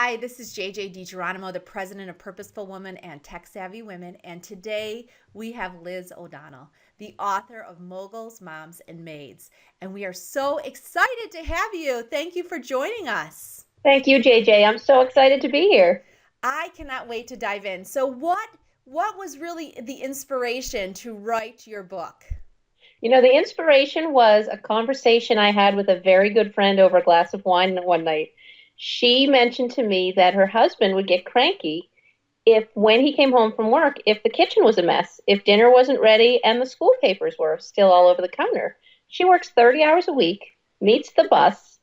Hi, this is JJ DiGeronimo, the president of Purposeful Women and Tech Savvy Women, and today we have Liz O'Donnell, the author of Moguls, Moms, and Maids, and we are so excited to have you. Thank you for joining us. Thank you, JJ. I'm so excited to be here. I cannot wait to dive in. So what was really the inspiration to write your book? The inspiration was a conversation I had with a very good friend over a glass of wine one night. She mentioned to me that her husband would get cranky if, when he came home from work, if the kitchen was a mess, if dinner wasn't ready, and the school papers were still all over the counter. She works 30 hours a week, meets the bus,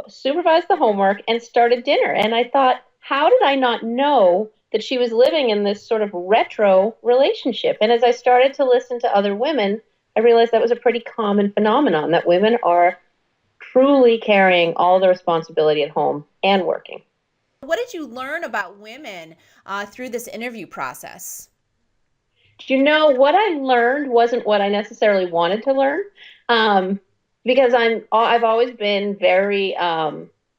supervised the homework, and started dinner. And I thought, how did I not know that she was living in this sort of retro relationship? And as I started to listen to other women, I realized that was a pretty common phenomenon, that women are truly carrying all the responsibility at home and working. What did you learn about women through this interview process? What I learned wasn't what I necessarily wanted to learn, because I've always been very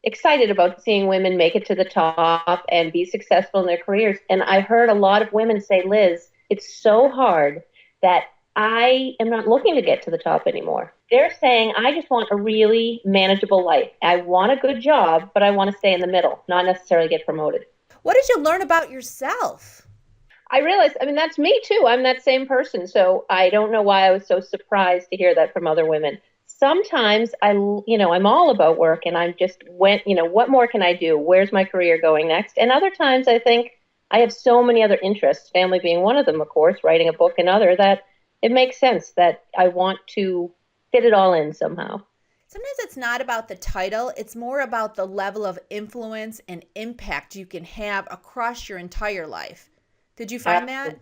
excited about seeing women make it to the top and be successful in their careers. And I heard a lot of women say, Liz, it's so hard that I am not looking to get to the top anymore. They're saying, I just want a really manageable life. I want a good job, but I want to stay in the middle, not necessarily get promoted. What did you learn about yourself? I realized, that's me too. I'm that same person. So I don't know why I was so surprised to hear that from other women. Sometimes I'm all about work and I'm just what more can I do? Where's my career going next? And other times I think I have so many other interests, family being one of them, of course, writing a book another, that it makes sense that I want to fit it all in somehow. Sometimes it's not about the title, it's more about the level of influence and impact you can have across your entire life. Did you find that?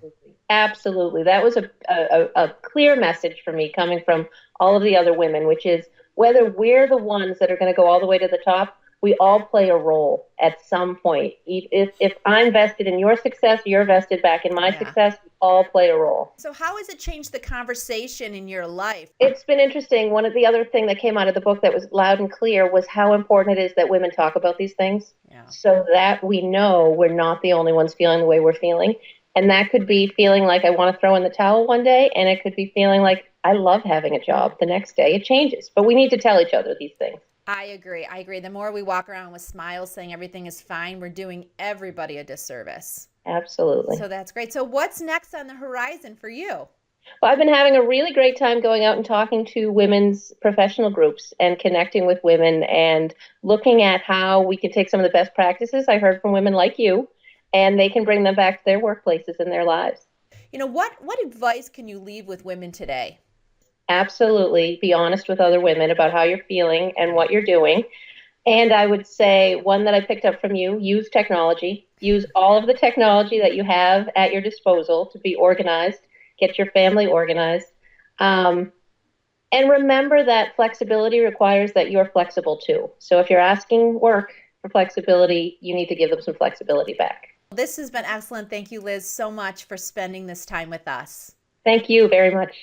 Absolutely. That was a clear message for me coming from all of the other women, which is whether we're the ones that are going to go all the way to the top, we all play a role at some point. If I'm vested in your success, you're vested back in my success, we all play a role. So how has it changed the conversation in your life? It's been interesting. One of the other thing that came out of the book that was loud and clear was how important it is that women talk about these things, so that we know we're not the only ones feeling the way we're feeling. And that could be feeling like I want to throw in the towel one day, and it could be feeling like I love having a job the next day. It changes, but we need to tell each other these things. I agree. The more we walk around with smiles saying everything is fine, we're doing everybody a disservice. Absolutely. So that's great. So what's next on the horizon for you? Well, I've been having a really great time going out and talking to women's professional groups and connecting with women and looking at how we can take some of the best practices I heard from women like you, and they can bring them back to their workplaces and their lives. What advice can you leave with women today? Absolutely. Be honest with other women about how you're feeling and what you're doing. And I would say one that I picked up from you, use technology. Use all of the technology that you have at your disposal to be organized, get your family organized. And remember that flexibility requires that you're flexible too. So if you're asking work for flexibility, you need to give them some flexibility back. This has been excellent. Thank you, Liz, so much for spending this time with us. Thank you very much.